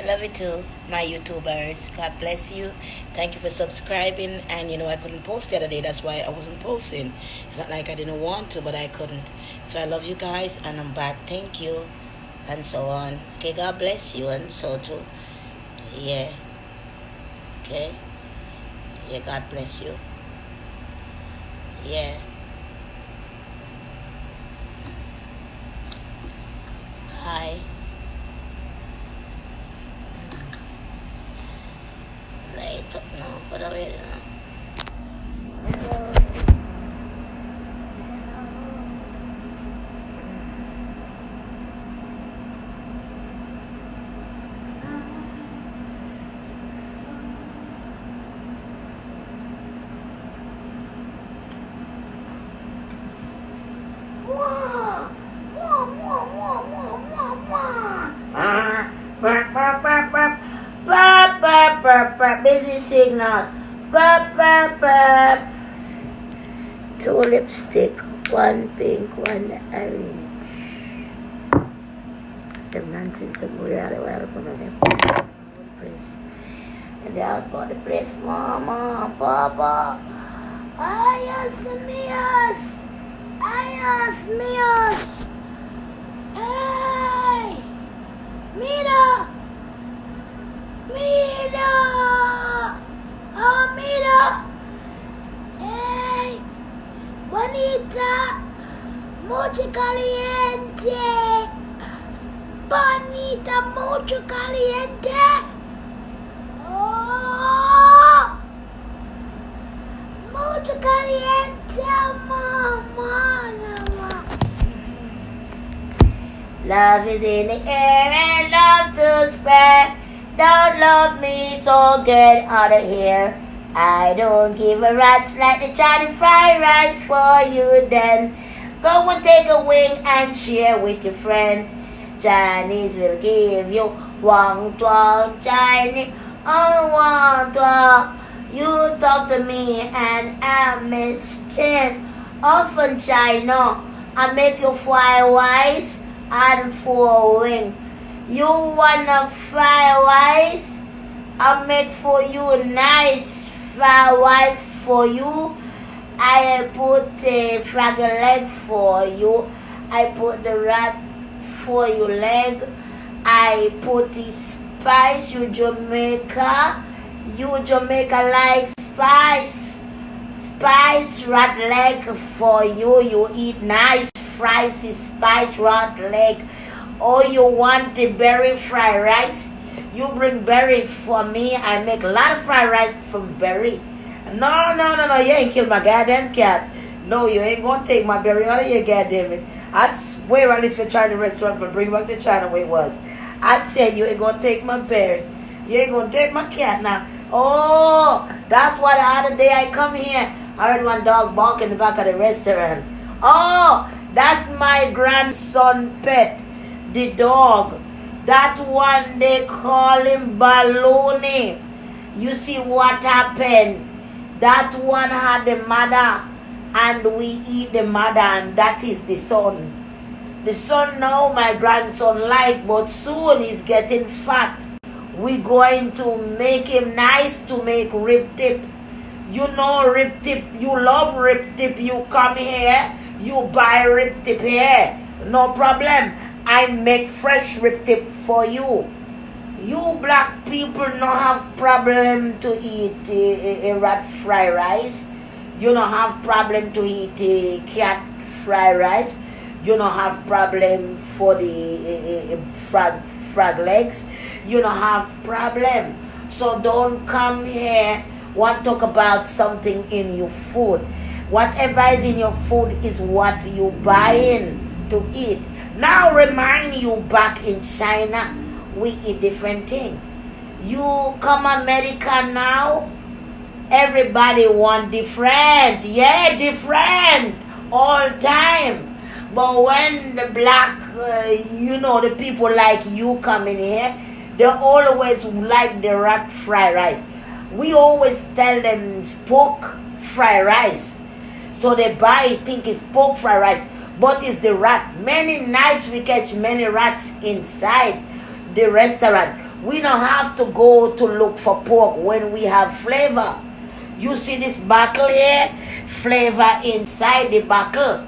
I love you too, my YouTubers. God bless you. Thank you for subscribing. And I couldn't post the other day. That's why I wasn't posting. It's not like I didn't want to, but I couldn't. So I love you guys, and I'm back. Thank you, and so on. Okay, God bless you, and so too. Yeah. Okay. Yeah, God bless you. Yeah. Hi. Light up now. What are we doing now? Hello. Busy signal. Two lipstick, one pink, one orange. The nonsense of we are welcome again. Place. And they out for the place, Mama, Papa. Ayas mías. Ayas mías. Hey! Mira! Mira! Oh, mira! Hey! Bonita! Mucho caliente! Bonita, mucho caliente! Oh! Mucho caliente, mama! Love is in the air and love to spare. Don't love me, so get out of here. I don't give a rat's like the Chinese fried rice for you then. Go and take a wing and share with your friend. Chinese will give you Wang Tuang Chinese. Oh, Wang Tuang. You talk to me and I Miss Chen. Often China, I make you fly wise and for wing. You wanna fly wise? I'll make for you a nice fly wise for you. I put a frog leg for you. I put the rat for your leg. I put the spice, you Jamaica. You Jamaica like spice. Spice rat leg for you. You eat nice fried spice rat leg. Oh, you want the berry fried rice? You bring berry for me. I make a lot of fried rice from berry. No, you ain't kill my goddamn cat. No, you ain't gonna take my berry out of your goddamn it. I swear on if you're trying to restaurant from bring back to China where it was. I tell you, ain't gonna take my berry. You ain't gonna take my cat now. Oh, that's why the other day I come here, I heard one dog bark in the back of the restaurant. Oh, that's my grandson pet. The dog, that one they call him Baloney. You see what happened? That one had the mother and we eat the mother, and that is the son. The son now my grandson like, but soon he's getting fat. We're going to make him nice to make rib tip. You know rib tip, you love rib tip. You come here, you buy rib tip here. No problem. I make fresh rib tip for you. You black people no have problem to eat a rat fried rice. You don't have problem to eat cat fried rice. You don't have problem for the frog legs. You don't have problem. So don't come here want to talk about something in your food. Whatever is in your food is what you buying to eat. Now remind you back in China, we eat different thing. You come America now, everybody want different. Yeah, different all time. But when the black, the people like you come in here, they always like the rat fried rice. We always tell them pork fried rice. So they buy, think it's pork fried rice. But it's the rat. Many nights we catch many rats inside the restaurant. We don't have to go to look for pork when we have flavor. You see this buckle here? Flavor inside the buckle.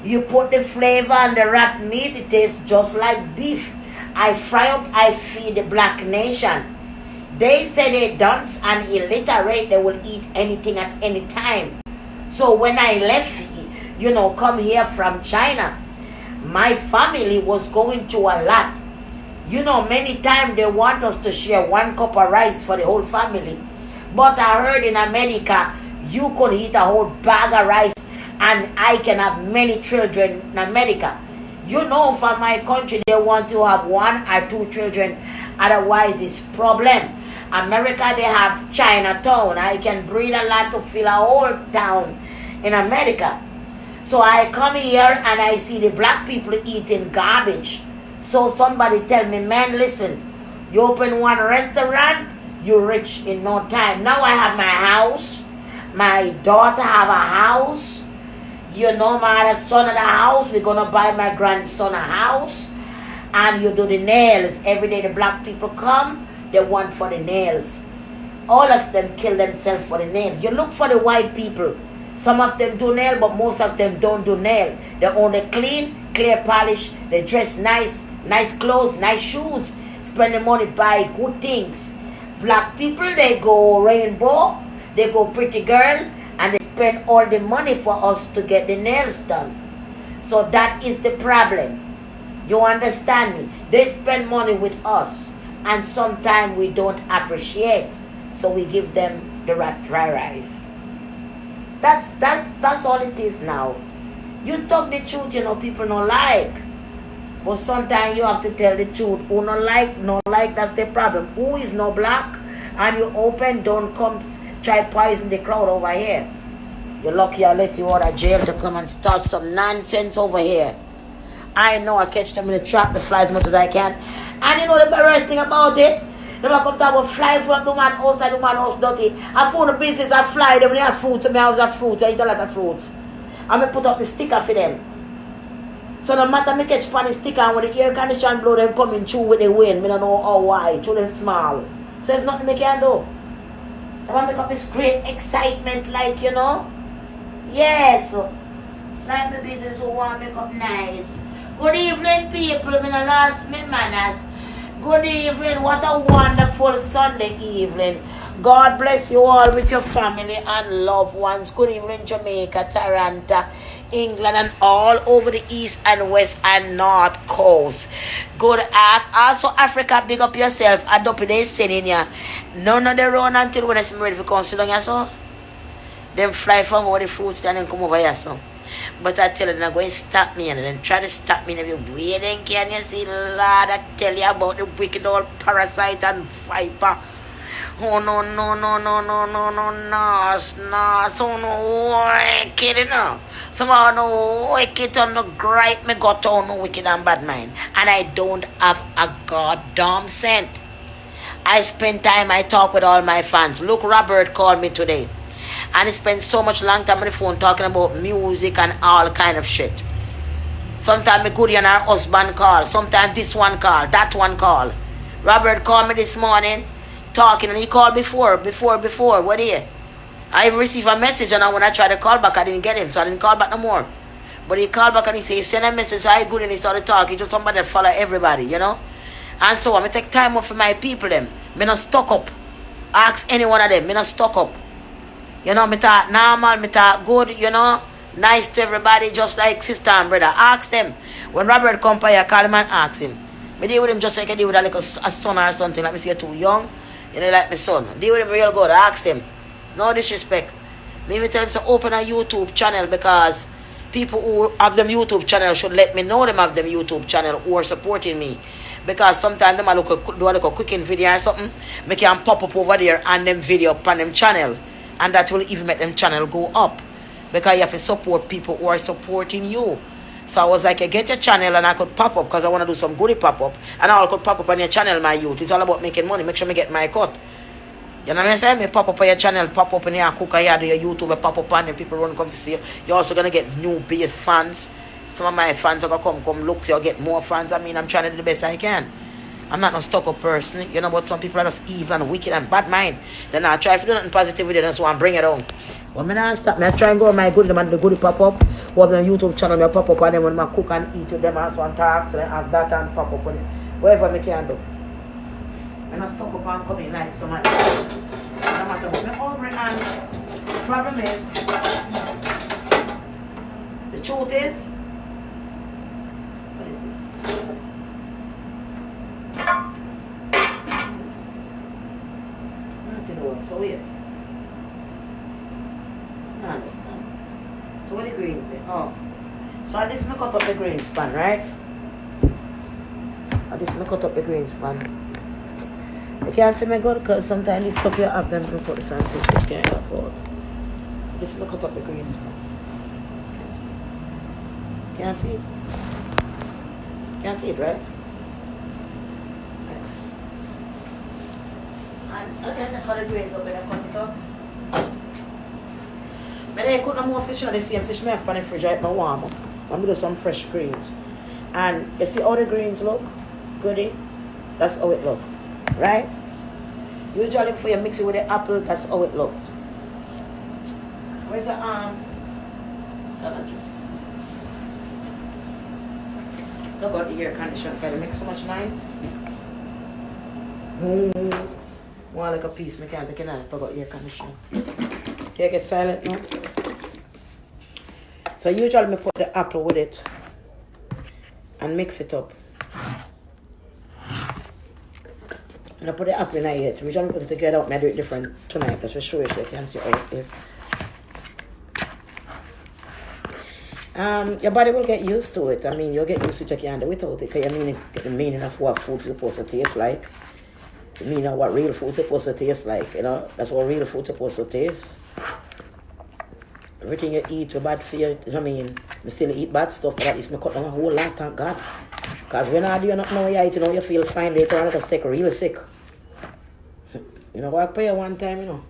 You put the flavor on the rat meat, it tastes just like beef. I fry up, I feed the black nation. They say they dunce and illiterate, they will eat anything at any time. So when I left, come here from China, my family was going through a lot. Many times they want us to share 1 cup of rice for the whole family. But I heard in America, you could eat a whole bag of rice and I can have many children in America. For my country, they want to have 1 or 2 children. Otherwise, it's problem. America, they have Chinatown. I can breed a lot to fill a whole town in America. So I come here and I see the black people eating garbage. So somebody tell me, man, listen, you open 1 restaurant, you're rich in no time. Now I have my house. My daughter have a house. My other son of the house. We're going to buy my grandson a house. And you do the nails. Every day the black people come, they want for the nails. All of them kill themselves for the nails. You look for the white people. Some of them do nail, but most of them don't do nail. They only clean, clear polish. They dress nice clothes, nice shoes. Spend the money, buy good things. Black people, they go rainbow, they go pretty girl, and they spend all the money for us to get the nails done. So that is the problem. You understand me? They spend money with us, and sometimes we don't appreciate. So we give them the rat fry rice. That's all it is now. You talk the truth, people don't like. But sometimes you have to tell the truth. Who no like, that's the problem. Who is no black and you open, don't come try poison the crowd over here. You're lucky I let you out of jail to come and start some nonsense over here. I know I catch them in the trap, the fly as much as I can. And the best thing about it? They will come talk about fly from the man outside, the man house dirty. I found the business, I fly them when they have fruits, and my house have fruits, I eat a lot of fruits. And I put up the sticker for them. So no matter me catch pan the sticker and when the air condition blow them coming through with the wind, I don't know how wide, through them small. So it's nothing me can do. I want to make up this great excitement Yes. Like the business who want to make up nice. Good evening people, I lost my manners. Good evening, what a wonderful Sunday evening. God bless you all with your family and loved ones. Good evening, Jamaica, Toronto, England, and all over the east and west and north coast. Good afternoon. Also, Africa, big up yourself. Adopt it, sending you. None of the run until when it's ready for come sit down here, so. Them fly from over the fruits and then come over here, so. But I tell you, they're going to stop me and then try to stop me in every way. Then can you see, Lord, I tell you about the wicked old parasite and viper. Oh, no, so no wicked, Somehow no wicked on the gripe me got on no wicked and bad mind. And I don't have a goddamn cent. I spend time, I talk with all my fans. Look, Robert called me today. And he spent so much long time on the phone talking about music and all kind of shit. Sometimes me good and her husband call. Sometimes this one call, that one call. Robert called me this morning talking and he called before. What here? I received a message and when I tried to call back I didn't get him, so I didn't call back no more. But he called back and he said he sent a message, so I good and he started talking. He's just somebody that follow everybody, And so I'm going to take time off for my people them. Me not stuck up. Ask any one of them. Me not stuck up. Me talk normal, me talk good, nice to everybody, just like sister and brother. Ask them. When Robert come by, I call him and ask him. Me deal with him just like I deal with a son or something. Like me say you're too young, like my son. Deal with him real good. Ask them. No disrespect. Me tell him to open a YouTube channel because people who have them YouTube channel should let me know them have them YouTube channel who are supporting me. Because sometimes them do a cooking video or something, me can pop up over there and them video up on them channel. And that will even make them channel go up. Because you have to support people who are supporting you. So I was like, I get your channel and I could pop up because I want to do some goodie pop up. And I could pop up on your channel, my youth. It's all about making money. Make sure me get my cut. You know what I'm saying? Me pop up on your channel, pop up in your cook and you do your YouTube and pop up on and people run come to see you. You're also going to get new base fans. Some of my fans are going to come look. You'll get more fans. I mean, I'm trying to do the best I can. I'm not a stuck-up person. You know, but some people are just evil and wicked and bad mind. Then I try to do nothing positive with it, and so I bring it on. But me not stop. Me I try and go on my good, and the goodie pop up. Or on the YouTube channel, me pop up and then when I cook and eat with them, I also talk, so I have that and pop up on it. Whatever me can do. I'm not stuck up and come in like so much. No matter what. Me over and the problem is, the truth is, what is this? So weird. I understand. So what the greens there? Oh. So I just cut up the green span, right? I just cut up the green span. You can't see me good because sometimes this stuff you have them to put the sun see this can't afford. Just cut up the green span. Can't see it. Can't see it, right? And again, that's how the greens look when I cut it up. But then I cook no more fish on the same fish I have on the fridge right now warm up. I'm going to do some fresh greens. And you see how the greens look? Goody? That's how it look. Right? Usually before you mix it with the apple, that's how it look. Where's the salad juice? Look at the air conditioner. Can it make so much noise? One like a piece, I can't take it out. But got air conditioner. See, I get silent now. So usually I put the apple with it and mix it up. And I put the apple in it. We don't put it together. I do it different tonight. Just to show you so you can see how it is. Your body will get used to it. I mean, you'll get used to it. You can't do without it. Because you get the meaning of what food's supposed to taste like. The meaning of what real food's supposed to taste like. You know, that's what real food's supposed to taste. Everything you eat is bad for you. You know what I mean? I still eat bad stuff, but at least I cut down a whole lot, thank God. Because when I do not know you eat, you know, you feel fine later on, just take really sick. You know, walk by you one time, you know.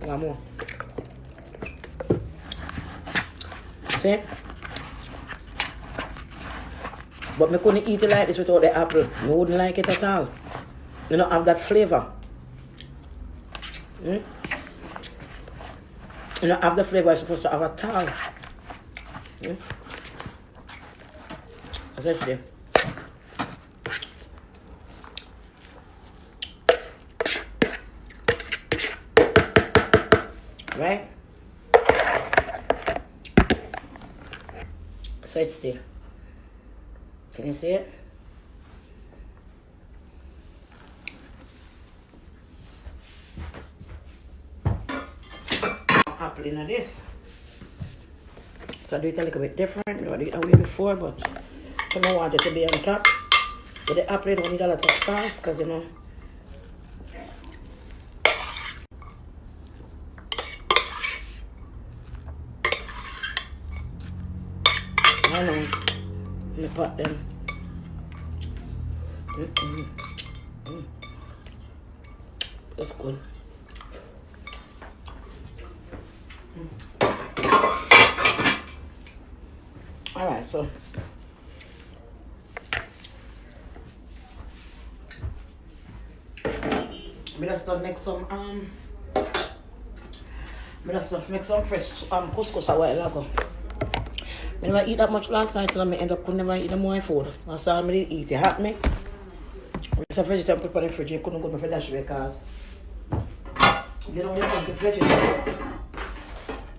One more. See? But I couldn't eat it like this without the apple. I wouldn't like it at all. You don't have that flavor. You don't have the flavor you're supposed to have at all. As I say. Right? So it's there. Can you see it? Apple in this. So I do it a little bit different. I did it that way before, but I want it to be on top. With the apple, you don't need a lot of sauce because you know. I know. Let me pot them. That's good. Alright, so we just gonna make some fresh couscous a while ago. I never eat that much last night and I end up could never eat more food. That's all I did eat. It hurt me. It's a vegetable put in the fridge. You couldn't go for that because you don't want the vegetable.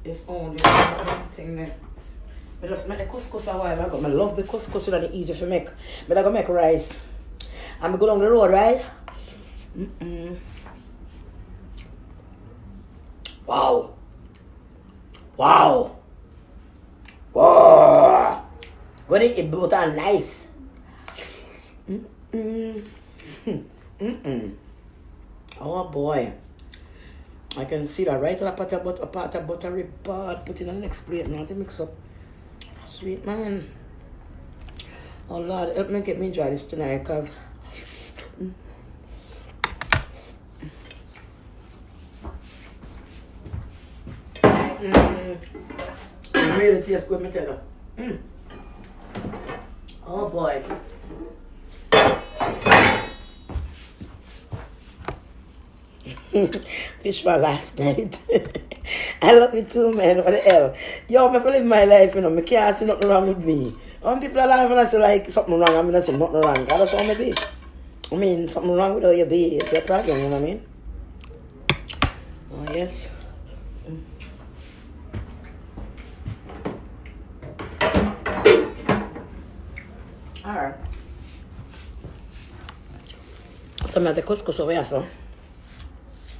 It's only one thing there. I just make the couscous a while ago. I love the couscous, so that it's easy to make. But I'm going to make rice. And I go down the road, right? Wow. Wow. Whoa. Got it butter nice. Oh boy. I can see that right on a pot of buttery pot. Put it on the next plate now to mix up. Sweet man. Oh Lord, help me get me enjoy this tonight because it really tastes good, me tell you. Oh boy. Fish for last night. I love you too, man. What the hell? Yo, I'm live my life, you know. I can't see nothing wrong with me. When people are laughing and say like something wrong, I mean I say nothing wrong. That's how I be. I mean, something wrong with how you be, it's your problem, you know what I mean? Oh yes. Alright. Some of the couscous over here, so.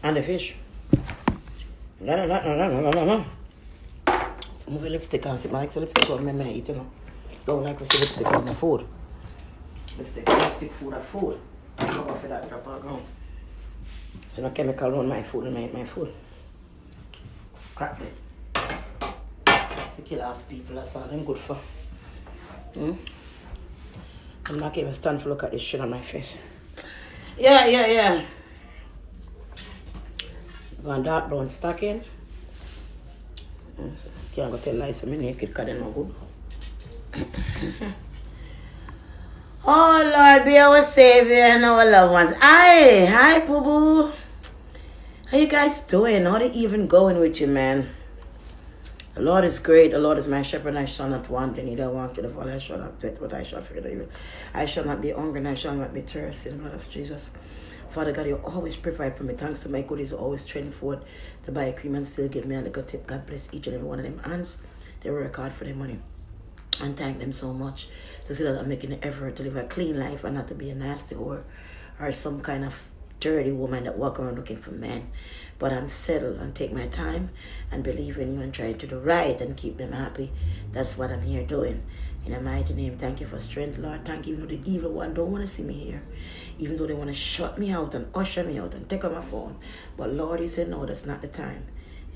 And the fish. No. Move your lipstick and sit my lipstick on my eat, you know. Don't like to see lipstick on my food. Lipstick food are food. I'm not going for that drop on ground. So no chemical on my food and my food. Crap it. To kill off people, that's all I'm good for. I'm not even stand to look at this shit on my face. Yeah. One dark brown stocking. Can't go tell lies, I'm naked because they're not good. Oh Lord, be our savior and our loved ones. Hi, boo boo. How you guys doing? How they even going with you, man? The Lord is great. The Lord is my shepherd, and I shall not want any. I want to the fall. I shall not get what I shall fear the evil. I shall not be hungry, and I shall not be thirsty. In the blood of Jesus. Father God, you always provide for me. Thanks to my goodies, you always train forward to buy a cream and still give me a little tip. God bless each and every one of them hands. They work hard for their money. And thank them so much to see that I'm making an effort to live a clean life and not to be a nasty or some kind of dirty woman that walk around looking for men. But I'm settled and take my time and believe in you and try to do right and keep them happy. That's what I'm here doing. In a mighty name, thank you for strength, Lord. Thank you, even though the evil one don't want to see me here. Even though they want to shut me out and usher me out and take out my phone. But Lord, you said, no, that's not the time.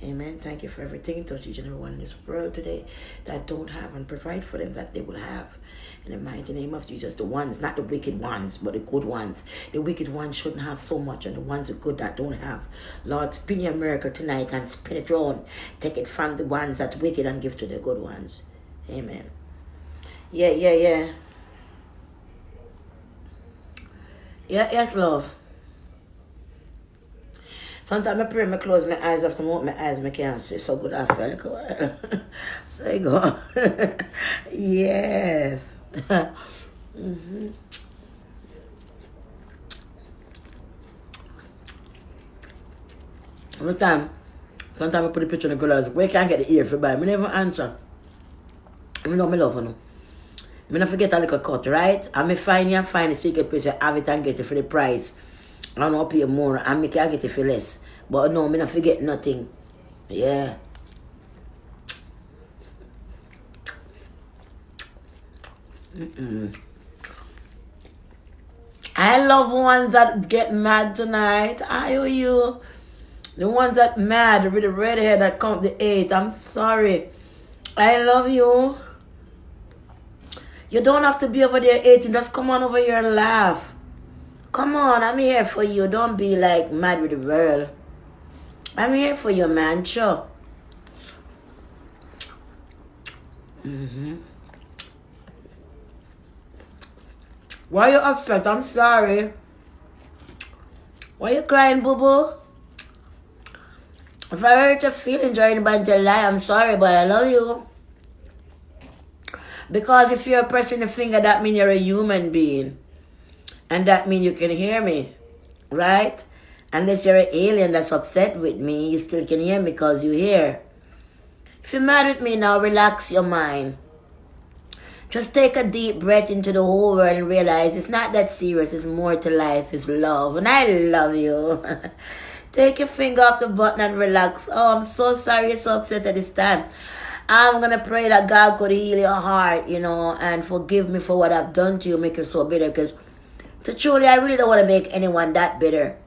Amen. Thank you for everything. Touch each and every one in this world today that don't have, and provide for them that they will have. In the mighty name of Jesus, the ones, not the wicked ones, but the good ones. The wicked ones shouldn't have so much, and the ones who are good that don't have. Lord, spin your miracle tonight and spin it round. Take it from the ones that wicked and give to the good ones. Amen. Yeah. Yes, love. Sometimes I pray, I close my eyes. After I open my eyes, I can't see so good after a little while. So you go. Yes. Sometimes I put a picture of the girl, where can I get the ear for buy? I never answer. I know I love her. I don't forget a little cut, right? I may find the secret place, have it and get it for the price. I don't know, pay more, and I can get it for less. But no, I don't forget nothing. Yeah. I love ones that get mad tonight. I owe you. The ones that mad with the red hair that count the 8. I'm sorry. I love you. You don't have to be over there 18. Just come on over here and laugh. Come on, I'm here for you. Don't be like mad with the world. I'm here for you, man. Sure. Why you upset? I'm sorry. Why you crying, boo-boo? If I hurt your feelings or anybody to lie, I'm sorry, but I love you. Because if you're pressing the finger, that means you're a human being. And that means you can hear me. Right? Unless you're an alien that's upset with me, you still can hear me because you hear. If you're mad with me now, relax your mind. Just take a deep breath into the whole world and realize it's not that serious. It's more to life. It's love. And I love you. Take your finger off the button and relax. Oh, I'm so sorry you're so upset at this time. I'm going to pray that God could heal your heart, and forgive me for what I've done to you, make you so bitter. Because truly, I really don't want to make anyone that bitter.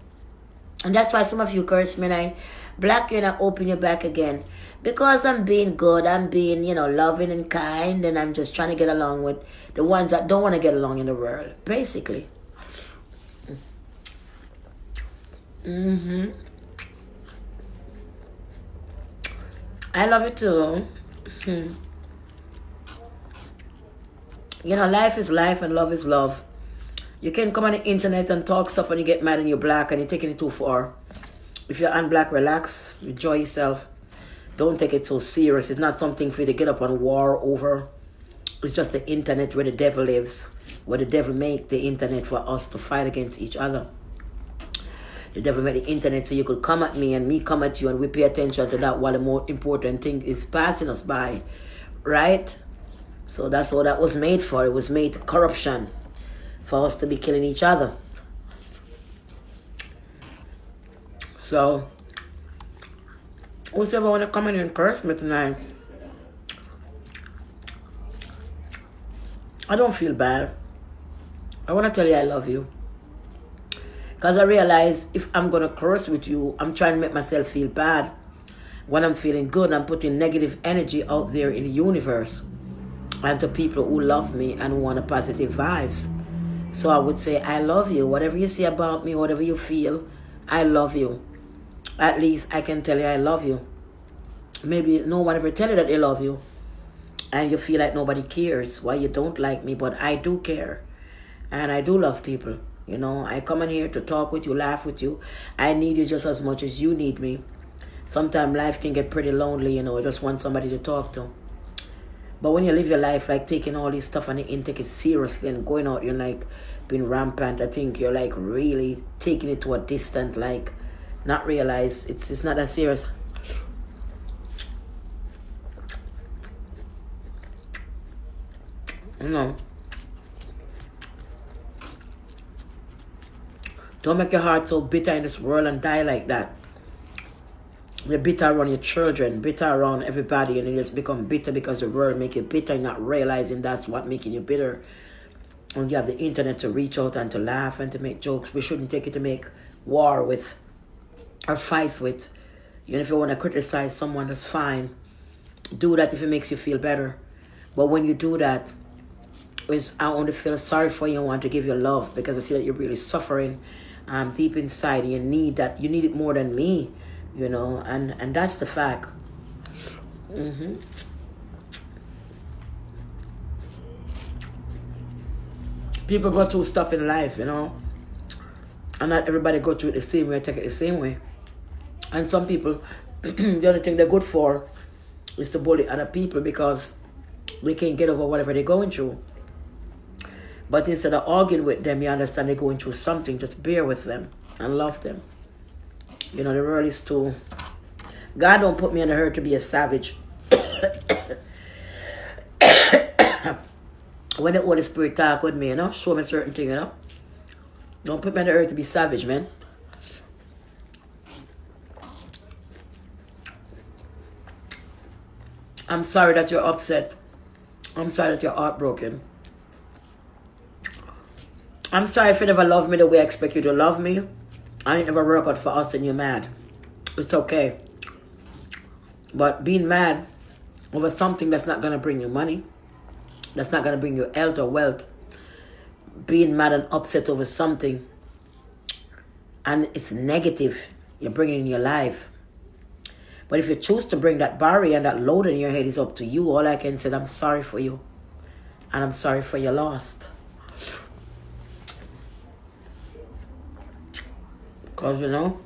And that's why some of you curse me and I block you and I open you back again. Because I'm being good, I'm being, loving and kind, and I'm just trying to get along with the ones that don't want to get along in the world, basically. I love you too. You know, life is life and love is love. You can come on the internet and talk stuff and you get mad and you're black and you're taking it too far. If you're unblack, relax, enjoy yourself. Don't take it so serious. It's not something for you to get up on war over. It's just the internet where the devil lives, where the devil make the internet for us to fight against each other. The devil made the internet so you could come at me and me come at you and we pay attention to that while the more important thing is passing us by, right? So that's what that was made for. It was made corruption, for us to be killing each other. So, who's ever want to come in and curse me tonight? I don't feel bad. I want to tell you I love you. Because I realize if I'm going to curse with you, I'm trying to make myself feel bad. When I'm feeling good, I'm putting negative energy out there in the universe. And to people who love me and who want positive vibes. So I would say, I love you. Whatever you say about me, whatever you feel, I love you. At least I can tell you I love you. Maybe no one ever tell you that they love you. And you feel like nobody cares why you don't like me, but I do care. And I do love people. You know, I come in here to talk with you, laugh with you. I need you just as much as you need me. Sometimes life can get pretty lonely, you know, I just want somebody to talk to. But when you live your life like taking all this stuff and you take it seriously and going out, you're like being rampant, I think you're like really taking it to a distant, like not realize it's not that serious. No. Don't make your heart so bitter in this world and die like that. You're bitter around your children, bitter around everybody, and you just become bitter because the world make you bitter and not realizing that's what making you bitter. And you have the internet to reach out and to laugh and to make jokes. We shouldn't take it to make war with or fight with. Even if you want to criticize someone, that's fine. Do that if it makes you feel better. But when you do that, I only feel sorry for you and want to give you love because I see that you're really suffering deep inside and you need that. You need it more than me, you know, and that's the fact. People go through stuff in life, you know, and not everybody go through it the same way, take it the same way. And some people, the only thing they're good for is to bully other people because they can't get over whatever they're going through. But instead of arguing with them, you understand they're going through something. Just bear with them and love them. You know, the world is too... God don't put me in a hurry to be a savage. When the Holy Spirit talk with me, you know, show me certain things, you know. Don't put me in a hurry to be savage, man. I'm sorry that you're upset. I'm sorry that you're heartbroken. I'm sorry if you never loved me the way I expect you to love me. And it never worked out for us and you're mad. It's okay. But being mad over something that's not going to bring you money, that's not going to bring you health or wealth, being mad and upset over something, and it's negative, you're bringing in your life. But if you choose to bring that barrier and that load in your head, is up to you. All I can say is I'm sorry for you. And I'm sorry for your loss. Because, you know,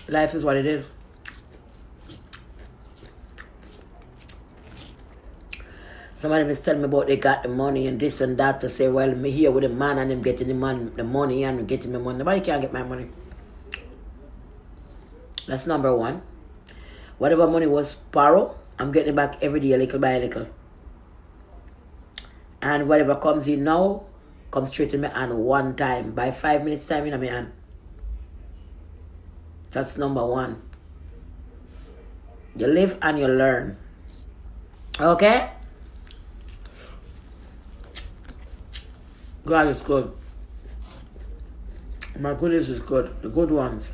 life is what it is. Somebody was telling me about they got the money and this and that to say, well, me here with a man and him getting the money and getting the money. Nobody can get my money. That's number one. Whatever money was borrowed, I'm getting it back every day, little by little. And whatever comes in now, comes straight in my hand one time. By 5 minutes time in my hand. That's number one. You live and you learn. Okay? God is good. My goodness is good. The good ones.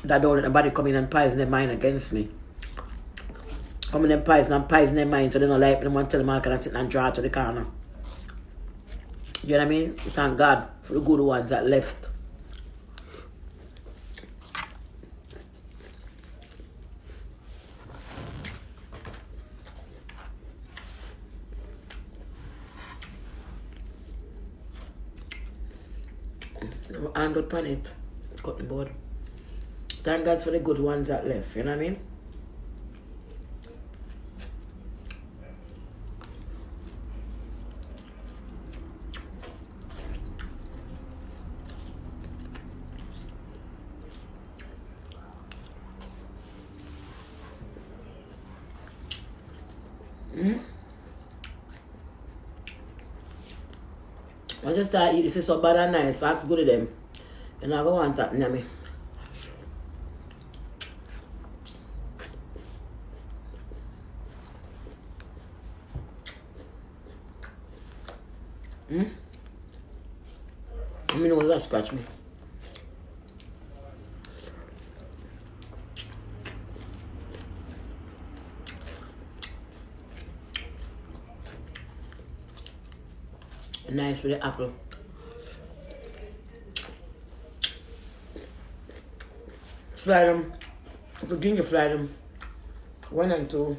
That don't let nobody come in and poison their mind against me. Come in and poison their mind so they don't like me. They want to tell them all can I sit and draw to the corner. You know what I mean? Thank God for the good ones that left. And good pan it. Cutting board. Thank God for the good ones that left, you know what I mean? I just start eat this is so bad and nice, that's good to them. You're not gonna want that near me. My nose that scratch me. Nice with the apple. Fry them. Ginger fry them. 1 and 2.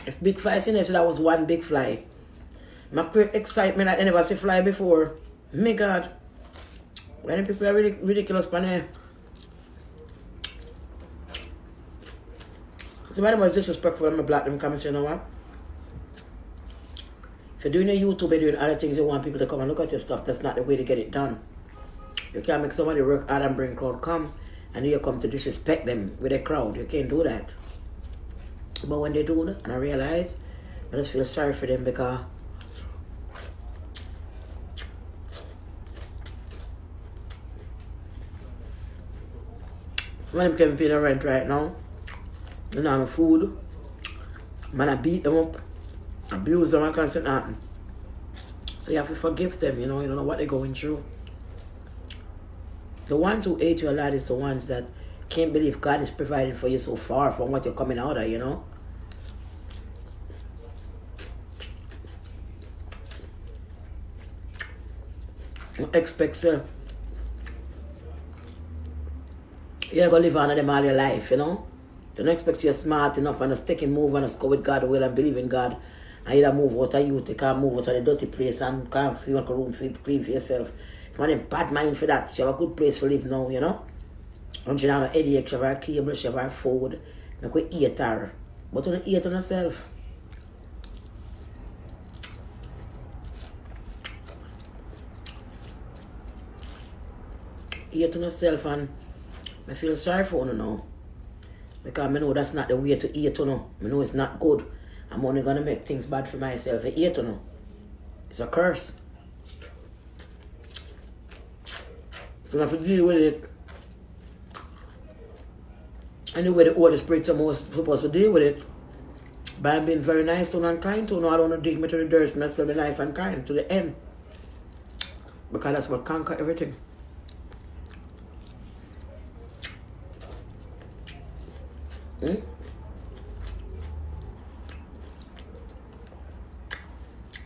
If big flies in there, so that was one big fly. My quick excitement I never see fly before. My God. When people are really ridiculous for there. So when I was disrespectful, I'm black them come and say, you know what? If you're doing your YouTube and doing other things, you want people to come and look at your stuff. That's not the way to get it done. You can't make somebody work hard and bring crowd come, and you come to disrespect them with a crowd. You can't do that. But when they do, and I realize, I just feel sorry for them because when I'm can't pay the rent right now, they don't have food. Man, I beat them up, abuse them, I can't say nothing. So you have to forgive them, you don't know what they're going through. The ones who hate you a lot is the ones that can't believe God is providing for you so far from what you're coming out of, Expect you're going to live on them all your life, Don't expect you're smart enough and a stick and move and a go with God will and believe in God. And you move out of youth, you can't move out of the dirty place and can't see like a room, sleep clean for yourself. You want a bad mind for that. You have a good place to live now, And you have a headache, you have a cable, you have a food. You can eat her. But you don't eat on yourself. Eat on yourself and I feel sorry for you now. Because I know that's not the way to eat, I know it's not good. I'm only going to make things bad for myself. I eat, It's a curse. So I have to deal with it. Anyway, the Holy Spirit is supposed to deal with it. By being very nice to and kind to. No, I don't want to dig me to the dirt. I still be nice and kind to the end. Because that's what conquers everything.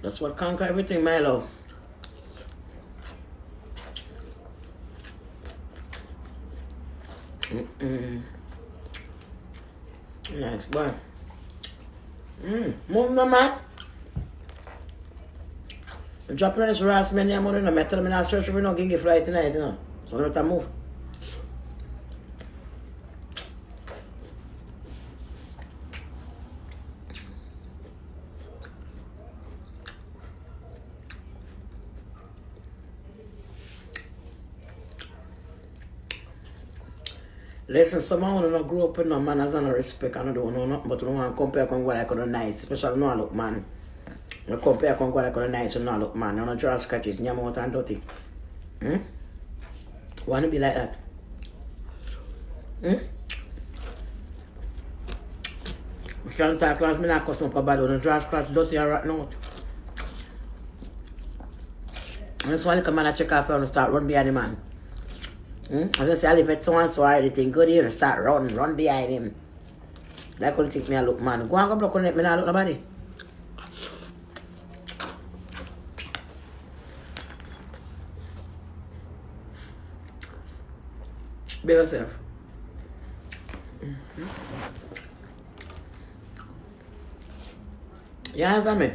That's what conquers everything, my love. Nice boy. Move no man. Dropping on this ras man, I'm on the metal. I'm not searching for no gig flight tonight, So I'm not to move. Listen, someone who don't grow up with no manners and no respect and don't know nothing, but you don't want to compare with what I could nice, especially no look man. You compare with what I could nice and no look man. You don't draw scratches, nyam out and dirty. Want to be like that? You can't talk class, me not custom for bad, you don't draw scratch, dirty and rotten out. And this one little man I check off and start run behind the man. I just say I live at someone so I everything good here and start run behind him. That couldn't take me a look, man. Go and go block on it, me not look nobody. Be yourself. You understand me?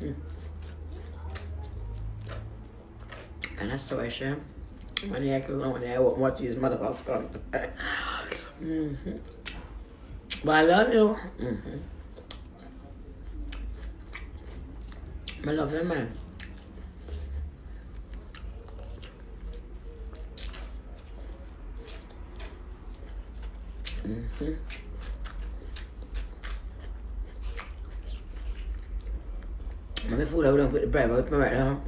And that's so I share. When I can when I watch his mother was come. But I love you. I love you, man. My food I wouldn't put the bread with me right now.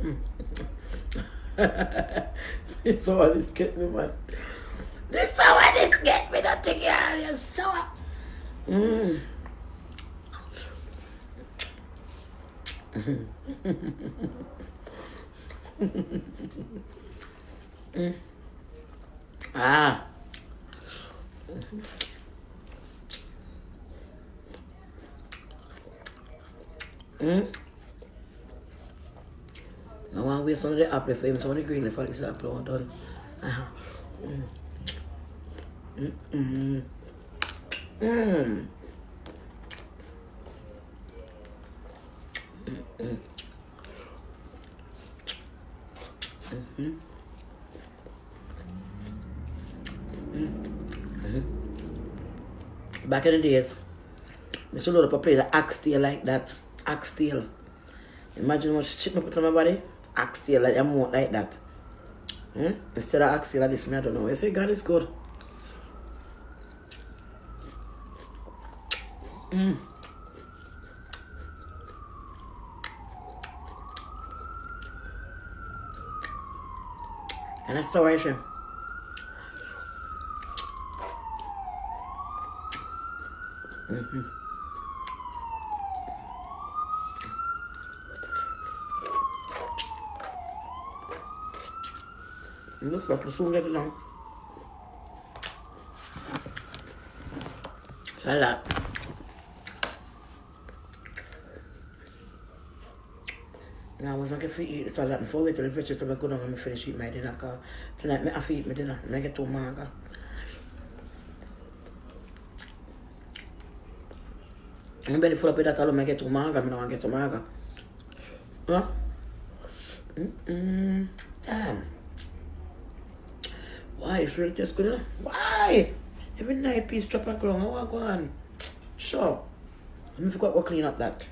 It's all this get me, man. This sour, this get me, don't take it out of your sour. Ah. I want to waste some of the apple for him, some of the green for this apple I done. Back in the days, I used to load up a plate of oxtail like that. Oxtail. Imagine how much shit I put on my body. Oxtail like I'm more like that. Instead of oxtail like this, I don't know. I say God is good. And that's so right. Look, I can soon get it down. Salad. Now I was not going to eat the salad and forget to the vegetable go down and finish eating my dinner. Cause tonight I have to eat my dinner. I get too mager. I'm belly full up with that alone. I get too mager. I don't want to get too mager. Huh? Damn. Why? It's really just good enough? Why? Every night piece drop a ground. I want to go on. Sure. I forgot to clean up that.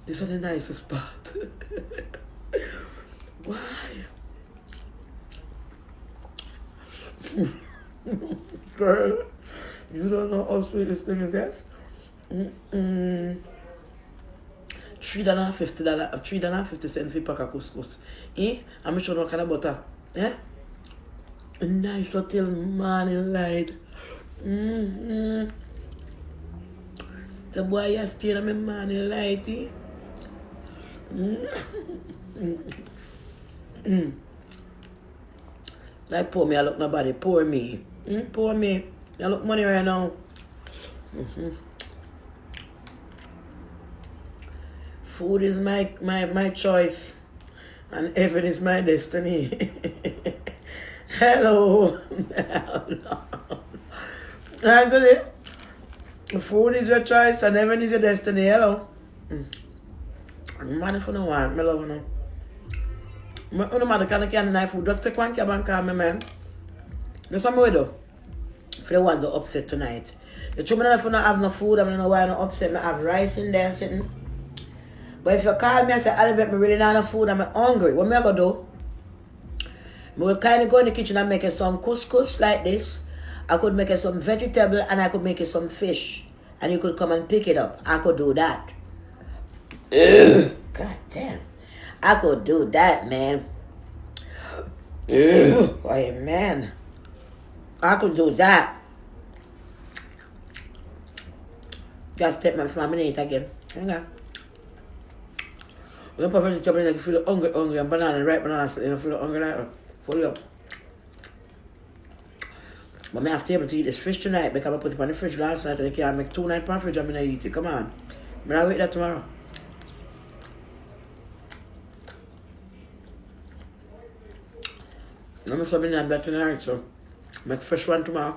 This is the nicest part. Why? Girl, you don't know how sweet this thing is, guys. $3.50 for a pack of couscous. I'm sure no kind of butter. A nice little morning light. The boy you staying on my morning light. Like poor me, I look nobody. Poor me. Poor me. I look money right now. Food is my choice, and heaven is my destiny. Hello. No. Good. Food is your choice, and heaven is your destiny. Hello. Man, if you don't want, me love you. No matter can knife food, just take one cab and call me, man. That's what we do. For the ones who are upset tonight. The truth, if you don't have no food, I don't know why I'm upset. I have rice in there sitting. But if you call me and say, Albert, I really not have food, I'm hungry, what am I going to do? I will kind of go in the kitchen and make some couscous like this. I could make some vegetable and I could make some fish. And you could come and pick it up. I could do that. God damn. I could do that, man. Why, man. I could do that. Just take my family again. Hang on. You put vegetable in it, you feel hungry, and banana, ripe banana, you feel hungry like that. Full up. But I have to be able to eat this fish tonight because I put it on the fridge last night and I can't make 2 nights on the fridge and I'm going to eat it. Come on. I'm going to wait that tomorrow. I'm going to that tonight, so make fresh one tomorrow.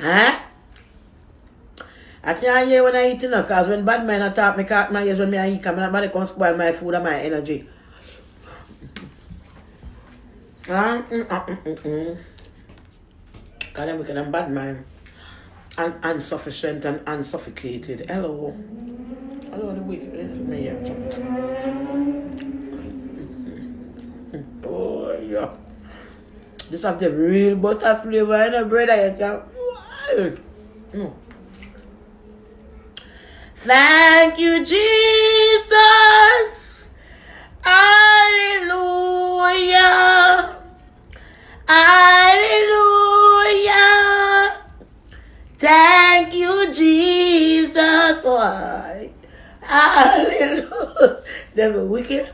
Huh? I can't hear when I eat enough, because when bad men attack me, cut my ears when I eat, because nobody can spoil my food and my energy. Because I'm wicked and bad man. And insufficient and unsuffocated. Hello. Hello, the wicked. Me here. Oh, yeah. This have the real butter flavor in the bread that you can. Thank you, Jesus. Hallelujah. Hallelujah. Thank you, Jesus. Why? Hallelujah. They were wicked.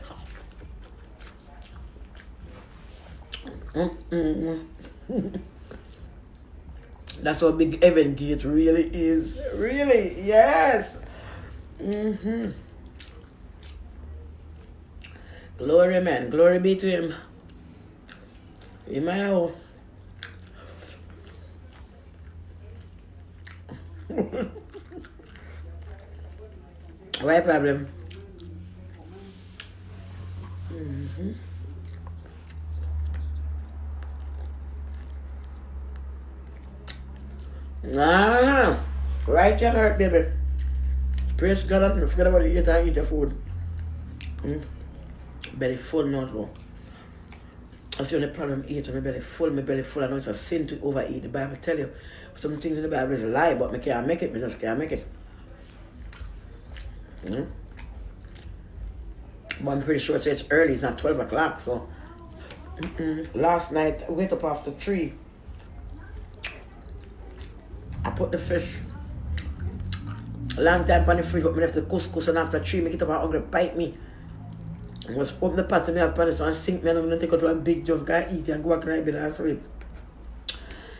That's what big heaven gate really is. Really, yes. Glory, man. Glory be to him. Amen. Right problem. Right, you hurt, baby. Praise God and forget about it. Eat your food. Belly full now, though. That's the only problem. Eat my belly full. I know it's a sin to overeat. The Bible tell you some things in the Bible is a lie, but I can't make it. I just can't make it. But I'm pretty sure it's early. It's not 12 o'clock. So last night I wake up after 3. I put the fish a long time on the fridge, but I left the couscous, and after 3 make it up and hungry bite me. I was open the pot to me up on this one, sink me, and I'm going to take out one big junk and eat and go back in my bed and sleep.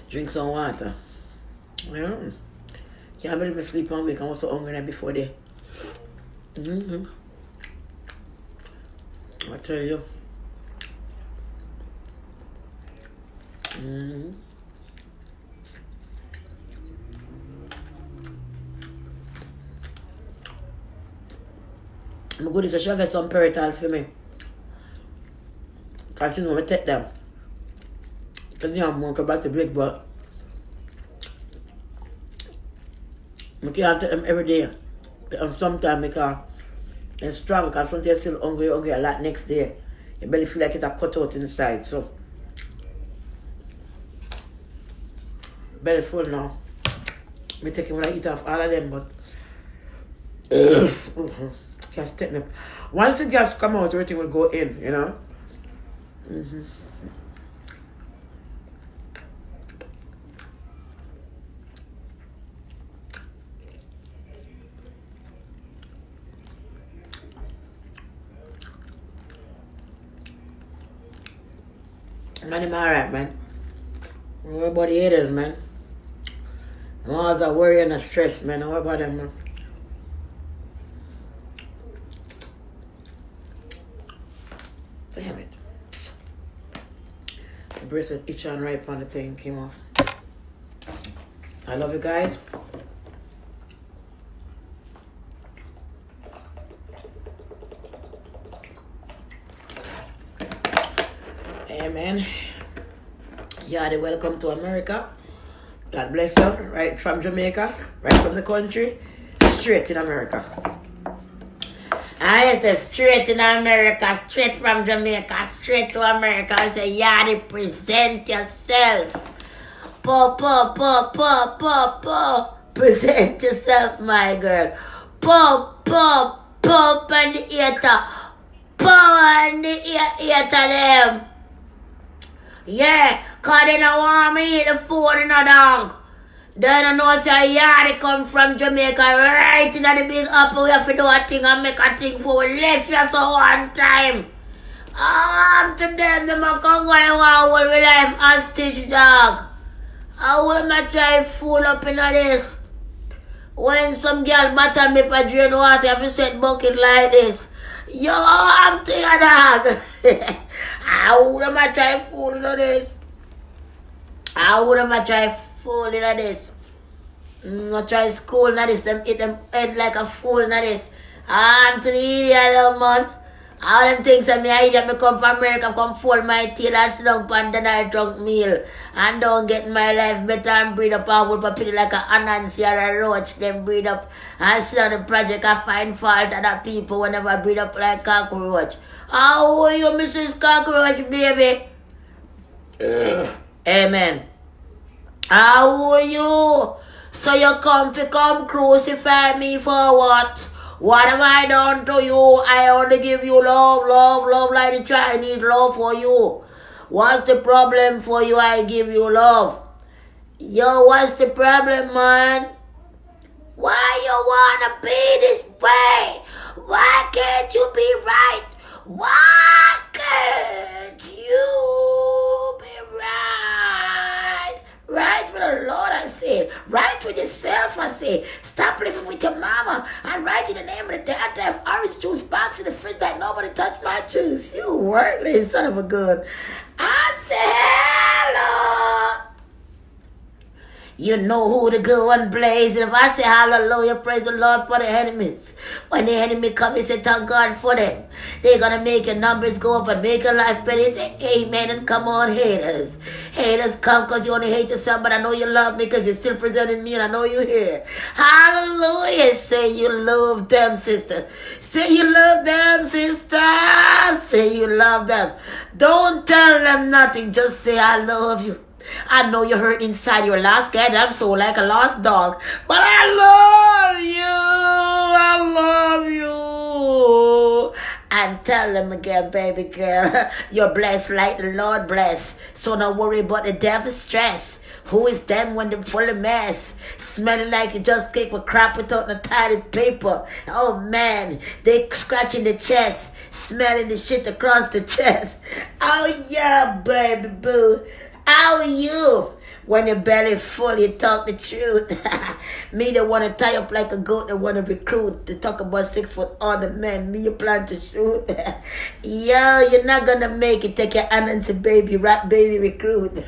Drink some water. Yeah. Can't believe I sleep one week. I was so hungry night before day. I tell you. I'm good, so she'll get some Perital for me. Because she know I take them. Because you know, I'm back to break, but I can't take them every day. And sometimes because it's strong, because sometimes you're still hungry a lot next day. Your belly feel like it's a cut out inside, so. Belly full now. I take it when I eat off all of them, but just take me. Once the gas come out, everything will go in, you know. Man, I'm alright, man. Don't worry about the haters, man. No one's a worry and a stress, man. Don't worry about them, man. Damn it. The bracelet itch and right on the thing came off. I love you guys. Amen. Yeah, welcome to America. God bless you. Right from Jamaica, right from the country, straight in America. I say straight in America, straight from Jamaica, straight to America. I say, yeah, present yourself. Present yourself, my girl. Pop on the eater. Power on the eater them. Yeah, cause they don't want me eat the food in a dog. They don't know say yeah, they come from Jamaica right in the big apple. We have to do a thing and make a thing for we left here so one time. To them, they might come go and want to hold my life hostage, dog. I will not try fool up in this. When some girl batter me for drain water, I have to set bucket like this. Yo, I'm to your dog. I wouldn't try fool in this. I wouldn't try fool in this. I try school, not this. Them hit them head like a fool, not this. I'm to the idiot, little man. All them things that me I idiot, me come from America, come fold my tail and sit down pan dinner drunk meal. And don't get my life better and breed up and wood pity like a Anansi or a roach. Then breed up and sit on the project and find fault of the people whenever I breed up like cockroach. How are you, Mrs. Cockroach, baby? Amen. How are you? So you come crucify me for what? What have I done to you? I only give you love like the Chinese love for you. What's the problem for you? I give you love. Yo, what's the problem, man? Why you wanna be this way? Why can't you be right? Why can't you be right? Right with the Lord, I say. Right with yourself, I say. Stop living with your mama. And right in the name of the damn orange juice box in the fridge that nobody touched my juice. You worthless son of a gun. I say hello. You know who the good one plays. If I say hallelujah, praise the Lord for the enemies. When the enemy come, you say thank God for them. They're going to make your numbers go up and make your life better. You say amen and come on, haters. Haters come because you only hate yourself, but I know you love me because you're still presenting me and I know you're here. Hallelujah. Say you love them, sister. Say you love them, sister. Say you love them. Don't tell them nothing. Just say I love you. I know you're hurt inside your last goddamn soul like a lost dog. But I love you. And tell them again, baby girl, you're blessed like the Lord bless. So don't worry about the devil's stress. Who is them when they're full of mess? Smelling like you just cake with crap without no tidy paper. Oh man, they scratching the chest. Smelling the shit across the chest. Oh yeah, baby boo. How are you? When your belly full, you talk the truth. Me that want to tie up like a goat that want to recruit. To talk about 6 foot on the men. Me you plan to shoot. Yo, you're not going to make it. Take your hand to baby, rat baby recruit.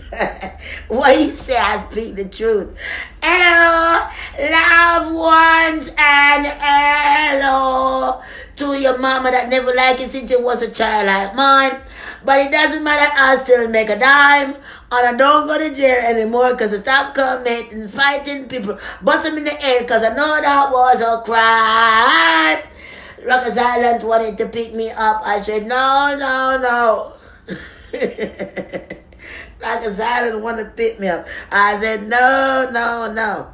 Why you say I speak the truth? Hello, loved ones, and hello to your mama that never liked you since you was a child like mine. But it doesn't matter, I still make a dime. And I don't go to jail anymore because I stopped coming and fighting people. Bust them in the head because I know that was a crime. Rikers Island wanted to pick me up. I said, no. Rikers Island wanted to pick me up. I said, no.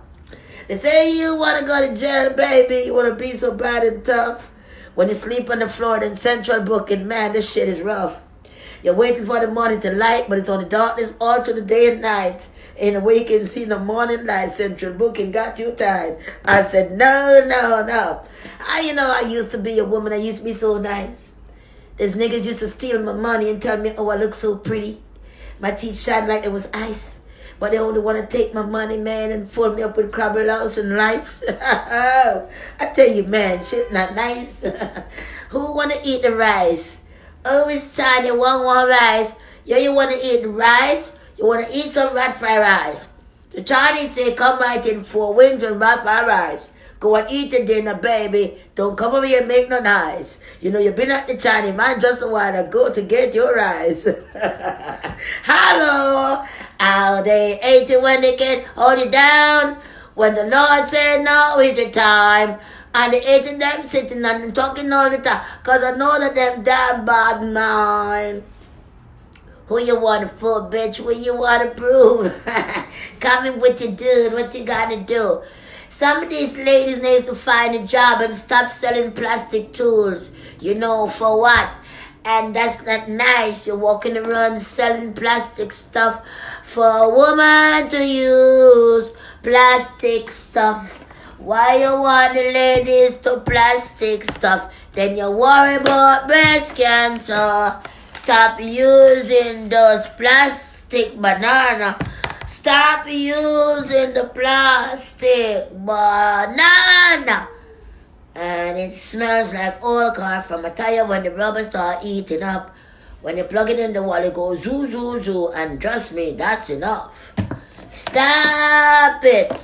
They say you want to go to jail, baby. You want to be so bad and tough. When you sleep on the floor in Central Booking, man, this shit is rough. You're waiting for the morning to light, but it's only darkness all through the day and night. Ain't a way you can see the morning light. Central Booking got you tied. I said, no. I used to be a woman. I used to be so nice. These niggas used to steal my money and tell me, oh, I look so pretty. My teeth shine like it was ice. But they only want to take my money, man, and fill me up with crabber louse and rice. I tell you, man, shit not nice. Who want to eat the rice? Oh, it's time you want rice. Yeah, you want to eat the rice? You want to eat some rat fried rice? The Chinese say come right in 4 wings and rat fried rice. Go and eat the dinner, baby. Don't come over here and make no noise. You know, you've been at the Chinese man just a while ago to get your rice. Hello. How they hate it when they can hold it down. When the Lord said no, it's your time. And they hating them sitting and talking all the time. Because I know that them damn bad mind. Who you want to fool, bitch? Who you want to prove? Coming with your dude. What you got to do? Some of these ladies need to find a job and stop selling plastic tools. You know, for what? And that's not nice. You're walking around selling plastic stuff for a woman to use. Plastic stuff. Why you want the ladies to plastic stuff? Then you worry about breast cancer. Stop using those plastic banana. Stop using the plastic banana. And it smells like oil car from a tire when the rubber start eating up. When you plug it in the wall, it goes zoo, zoo, zoo. And trust me, that's enough. Stop it.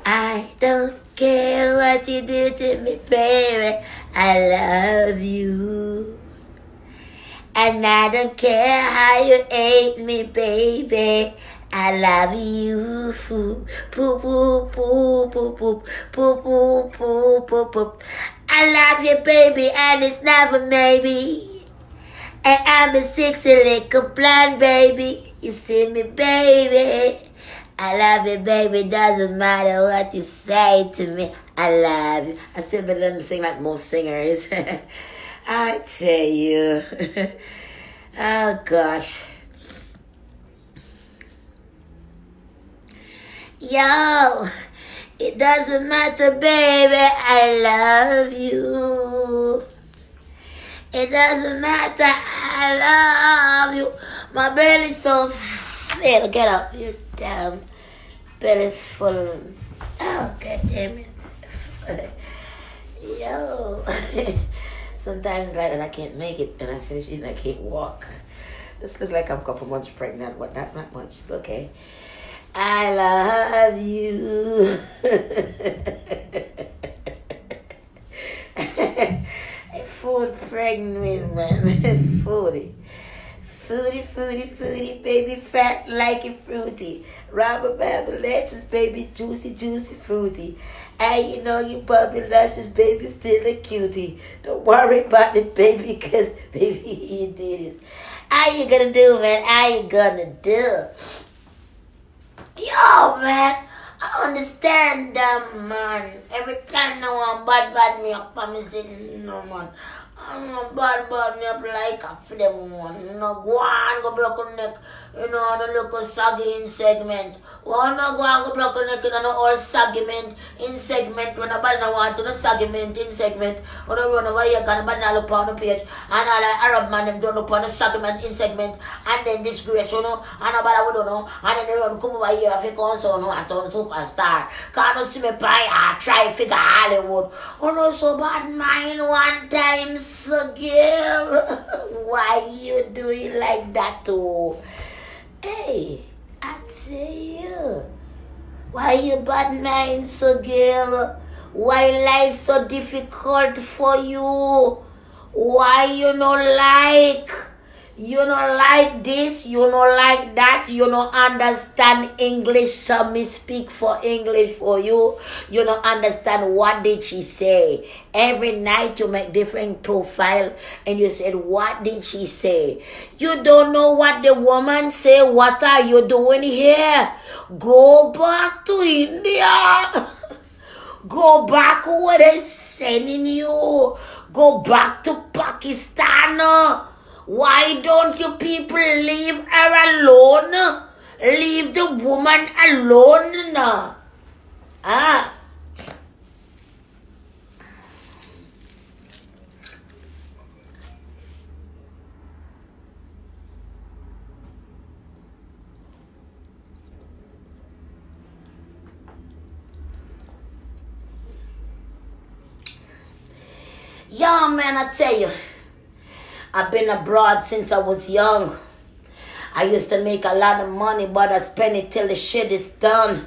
I don't care what you do to me, baby. I love you. And I don't care how you hate me, baby. I love you. Poop, poop, poop, poop, poop, poop, poop, poop, poop. I love you, baby, and it's never maybe. And I'm a sexy little blonde, baby. You see me, baby. I love you, baby. Doesn't matter what you say to me. I love you. I still been letting them sing like most singers. I tell you. Oh, gosh. Yo, it doesn't matter, baby. I love you. It doesn't matter. I love you. My belly's so full. Get up, you damn belly's full. Oh, God damn it. Yo. Sometimes like that I can't make it and I finish eating, I can't walk. This looks like I'm a couple months pregnant, but not much. It's okay. I love you. Food pregnant, man. Foodie. Foodie, baby, fat like it fruity. Rubber band lashes, baby, juicy, fruity. And you know you puppy lashes, baby, still a cutie. Don't worry about it, baby, cause baby, you did it. How you gonna do, man? How you gonna do? Yo, man, I understand them, man. Every time no one bad me up, I'm saying, no, man. I'm not bad me up like a for them one. You know, go on, go block your neck. You know, the little saggy in segment. One no go on, go block your neck in an old segment in segment. When a bad no want to the segment in segment. When I run over here, can a bad no look on the page. And all the Arab man, them don't look on the segment in segment. And then disgrace, you know. And a bad I don't know. And then they run come over here, if you come so, no, I turn superstar. Can't you see me pie, I try figure Hollywood. Oh no, so bad mine one time. So girl, why you doing like that too? Hey, I tell you, why you bad mind so girl? Why life so difficult for you? Why you no like? You don't like this, you don't like that, you don't understand English, so me speak for English for you. You don't understand what did she say. Every night you make different profile and you said, what did she say? You don't know what the woman say. What are you doing here? Go back to India. Go back where they're sending you. Go back to Pakistan. Why don't you people leave her alone? Leave the woman alone. Ah. Yeah, man, I tell you. I've been abroad since I was young. I used to make a lot of money, but I spend it till the shit is done.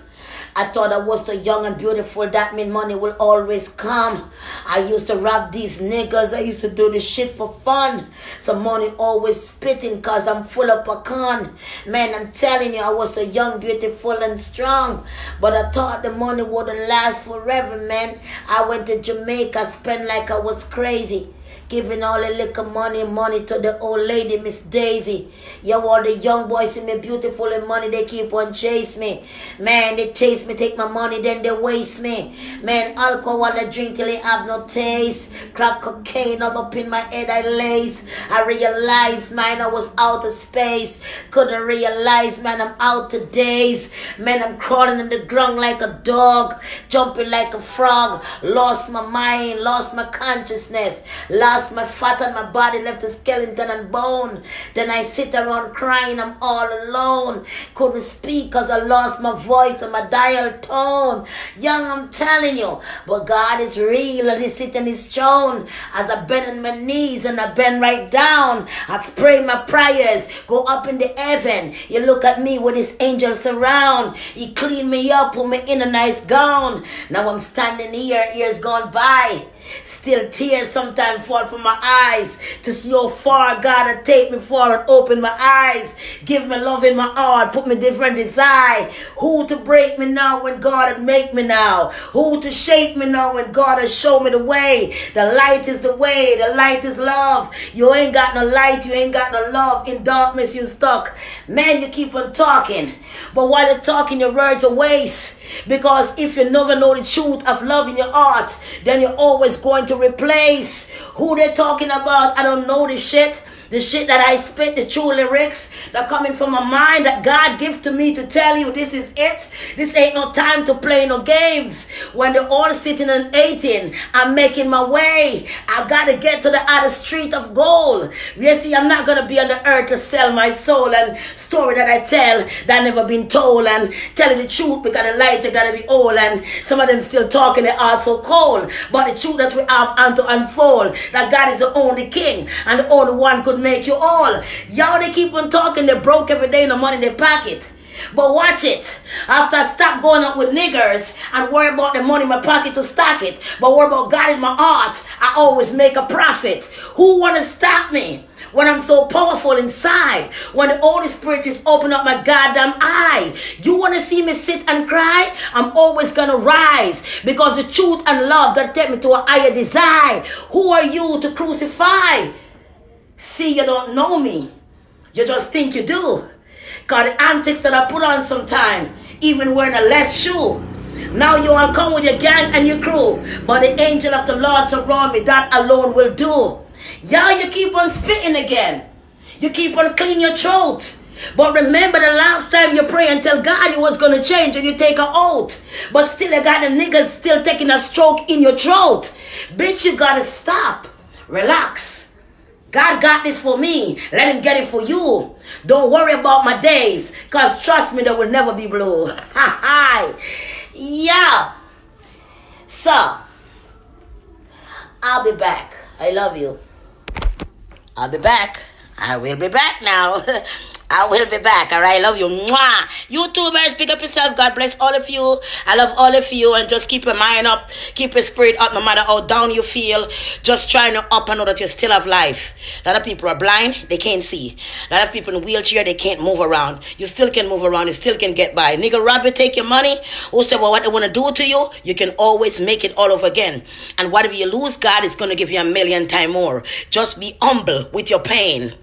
I thought I was so young and beautiful, that means money will always come. I used to rob these niggas, I used to do this shit for fun. So money always spitting cause I'm full of a con. Man, I'm telling you, I was so young, beautiful and strong. But I thought the money wouldn't last forever, man. I went to Jamaica, spent like I was crazy. Giving all the little money to the old lady, Miss Daisy. Yo, all the young boys see me beautiful and money, they keep on chase me. Man, they chase me, take my money, then they waste me. Man, alcohol I drink till they have no taste. Crack cocaine up in my head, I lace. I realized, man, I was out of space. Couldn't realize, man, I'm out of days. Man, I'm crawling in the ground like a dog. Jumping like a frog. Lost my mind, lost my consciousness. Lost lost my fat on my body, left a skeleton and bone. Then I sit around crying, I'm all alone. Couldn't speak cause I lost my voice and my dial tone. Young, I'm telling you, but God is real and He's sitting His throne. As I bend on my knees and I bend right down, I pray my prayers, go up in the heaven. You look at me with His angels surround. He cleaned me up, put me in a nice gown. Now I'm standing here, years gone by. Still tears sometimes fall from my eyes to see how far God had take me for and open my eyes. Give me love in my heart, put me different desire. Who to break me now when God had make me now? Who to shape me now when God has shown me the way? The light is the way, the light is love. You ain't got no light, you ain't got no love. In darkness you stuck. Man, you keep on talking, but while you're talking your words are waste. Because if you never know the truth of love in your heart, then you're always going to replace who they're talking about. I don't know this shit. The shit that I spit, the true lyrics that coming from my mind that God gives to me to tell you this is it. This ain't no time to play no games. When they're all sitting and eating, I'm making my way. I gotta get to the other street of gold. You see, I'm not gonna be on the earth to sell my soul and story that I tell that never been told and telling the truth because the light you gotta be old and some of them still talking their heart so cold. But the truth that we have and to unfold that God is the only king and the only one could make you all. Y'all, they keep on talking, they broke every day, no money in their pocket. But watch it. After I stop going out with niggers and worry about the money in my pocket to stack it, but worry about God in my heart, I always make a profit. Who want to stop me when I'm so powerful inside? When the Holy Spirit is opening up my goddamn eye. You want to see me sit and cry? I'm always going to rise because the truth and love that take me to a higher desire. Who are you to crucify? See, you don't know me. You just think you do. Cause the antics that I put on sometime, even wearing a left shoe. Now you all come with your gang and your crew. But the angel of the Lord surround me, that alone will do. Y'all, you keep on spitting again. You keep on cleaning your throat. But remember the last time you pray and tell God you was going to change and you take an oath. But still you got the niggas still taking a stroke in your throat. Bitch, you gotta stop. Relax. God got this for me. Let Him get it for you. Don't worry about my days. Because trust me, they will never be blue. Yeah. So, I'll be back. I love you. I'll be back. I will be back now. I will be back, all right? Love you. Mwah. YouTubers, pick up yourself. God bless all of you. I love all of you. And just keep your mind up. Keep your spirit up no matter how down you feel. Just trying to up and know that you still have life. A lot of people are blind. They can't see. A lot of people in a wheelchair. They can't move around. You still can move around. You still can get by. Nigga Rabbit, take your money. Who said, well, what they want to do to you? You can always make it all over again. And whatever you lose, God is going to give you 1,000,000 times more. Just be humble with your pain.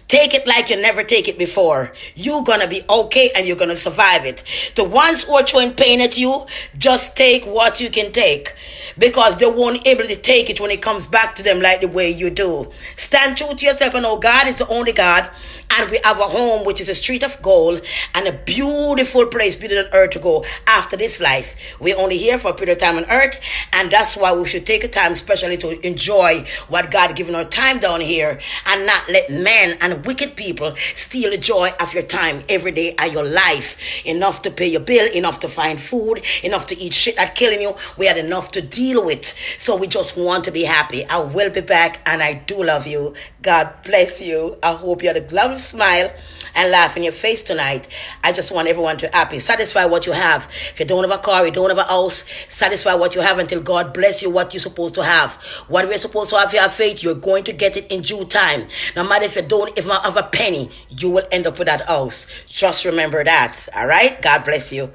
Take it like you never take it before. You're going to be okay and you're going to survive it. The ones who are throwing pain at you, just take what you can take. Because they won't be able to take it when it comes back to them like the way you do. Stand true to yourself and know God is the only God. And we have a home which is a street of gold and a beautiful place, beautiful on earth to go after this life. We're only here for a period of time on earth. And that's why we should take a time especially to enjoy what God given our time down here. And not let men and wicked people steal the joy of your time every day of your life. Enough to pay your bill, enough to find food, enough to eat shit that's killing you. We had enough to deal with. So we just want to be happy. I will be back and I do love you. God bless you. I hope you had a lovely smile and laugh in your face tonight. I just want everyone to be happy. Satisfy what you have. If you don't have a car, you don't have a house, satisfy what you have until God bless you what you're supposed to have. What we're supposed to have, if you have faith, you're going to get it in due time. No matter if you don't even have a penny, you will end up with that house. Just remember that. All right? God bless you.